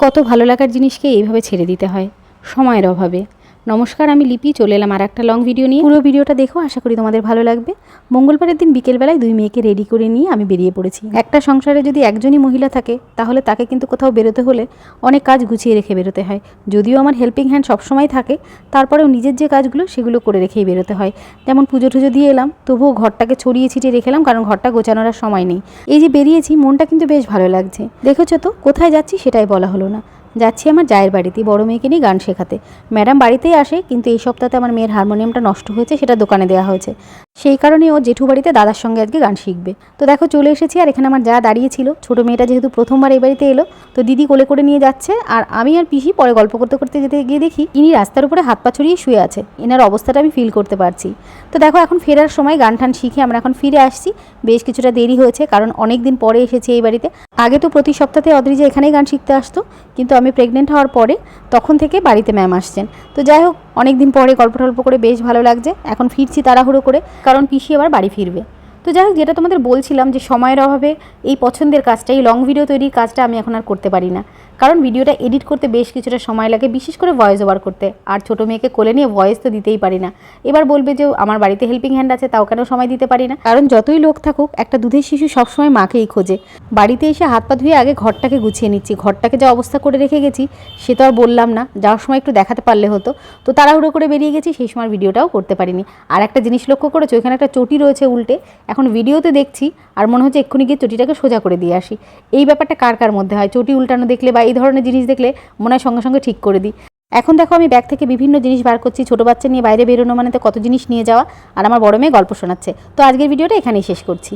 কত ভালো লাগার জিনিসকে এইভাবে ছেড়ে দিতে হয় সময়ের অভাবে। নমস্কার, আমি লিপি, চলে এলাম আর একটা লং ভিডিও নিয়ে। পুরো ভিডিওটা দেখো, আশা করি তোমাদের ভালো লাগবে। মঙ্গলবারের দিন বিকেলবেলায় দুই মেয়েকে রেডি করে নিয়ে আমি বেরিয়ে পড়েছি। একটা সংসারে যদি একজনই মহিলা থাকে তাহলে তাকে কিন্তু কোথাও বেরোতে হলে অনেক কাজ গুছিয়ে রেখে বেরোতে হয়। যদিও আমার হেল্পিং হ্যান্ড সবসময় থাকে, তারপরেও নিজের যে কাজগুলো সেগুলো করে রেখেই বেরোতে হয়। যেমন পুজো টুজো দিয়ে এলাম, তবুও ঘরটাকে ছড়িয়ে ছিটিয়ে রেখেলাম, কারণ ঘরটা গোছানোর আর সময় নেই। এই যে বেরিয়েছি, মনটা কিন্তু বেশ ভালো লাগছে। দেখেছো তো, কোথায় যাচ্ছি সেটাই বলা হলো না। যাচ্ছি আমার জায়ের বাড়িতে, বড় মেয়েকে নিয়ে গান শেখাতে। ম্যাডাম বাড়িতেই আসে, কিন্তু এই সপ্তাহে আমার মেয়ের হারমোনিয়ামটা নষ্ট হয়েছে, সেটা দোকানে দেওয়া হয়েছে। সেই কারণে ও জেঠু বাড়িতে দাদার সঙ্গে আজকে গান শিখবে। তো দেখো চলে এসেছি, আর এখানে আমার যা দাঁড়িয়ে ছিল। ছোটো মেয়েটা যেহেতু প্রথমবার এই বাড়িতে এলো, তো দিদি কোলে করে নিয়ে যাচ্ছে, আর আমি আর পিসি পরে গল্প করতে করতে যেতে গিয়ে দেখি ইনি রাস্তার উপরে হাত পা ছড়িয়ে শুয়ে আছে। এনার অবস্থাটা আমি ফিল করতে পারছি। তো দেখো এখন ফেরার সময় গান টান শিখে আমরা এখন ফিরে আসছি। বেশ কিছুটা দেরি হয়েছে, কারণ অনেক দিন পরে এসেছি এই বাড়িতে। আগে তো প্রতি সপ্তাহে অদ্রিজা এখানেই গান শিখতে আসতো, কিন্তু আমি প্রেগনেন্ট হওয়ার পরে তখন থেকে বাড়িতে ম্যাম আসছেন। তো যাই হোক, অনেক দিন পরে গল্প টল্প করে বেশ ভালো লাগছে। এখন ফিরছি তাড়াহুড়ো করে, কারণ পিসি আবার বাড়ি ফিরবে। তো যাই হোক, যেটা তোমাদের বলছিলাম যে সময়ের অভাবে এই পছন্দের কাজটা, এই লং ভিডিও তৈরির কাজটা আমি এখন আর করতে পারি না, কারণ ভিডিওটা এডিট করতে বেশ কিছুটা সময় লাগে, বিশেষ করে ভয়েস ওভার করতে। আর ছোটো মেয়েকে কোলে নিয়ে ভয়েস তো দিতেই পারি না। এবার বলবে যে আমার বাড়িতে হেল্পিং হ্যান্ড আছে, তাও কেন সময় দিতে পারি না? কারণ যতই লোক থাকুক, একটা দুধের শিশু সবসময় মাকেই খোঁজে। বাড়িতে এসে হাত পা ধুয়ে আগে ঘরটাকে গুছিয়ে নিচ্ছি। ঘরটাকে যা অবস্থা করে রেখে গেছি সে তো আর বললাম না, যাওয়ার সময় একটু দেখাতে পারলে হতো। তো তাড়াহুড়ো করে বেরিয়ে গেছি, সেই সময় ভিডিওটাও করতে পারিনি। আর একটা জিনিস লক্ষ্য করেছো, এখানে একটা চটি রয়েছে উল্টে। এখন ভিডিওতে দেখছি আর মনে হচ্ছে এক্ষুনি গিয়ে চটিটাকে সোজা করে দিয়ে আসি। এই ব্যাপারটা কার কার মধ্যে হয়? চটি উল্টানো দেখলে বা এই ধরনের জিনিস দেখলে মনে হয় সঙ্গে সঙ্গে ঠিক করে দিই। এখন দেখো আমি ব্যাগ থেকে বিভিন্ন জিনিস বার করছি। ছোটো বাচ্চা নিয়ে বাইরে বেরোনো মানে তো কত জিনিস নিয়ে যাওয়া, আর আমার বড় মেয়ে গল্প শোনাচ্ছে। তো আজকের ভিডিওটা এখানেই শেষ করছি।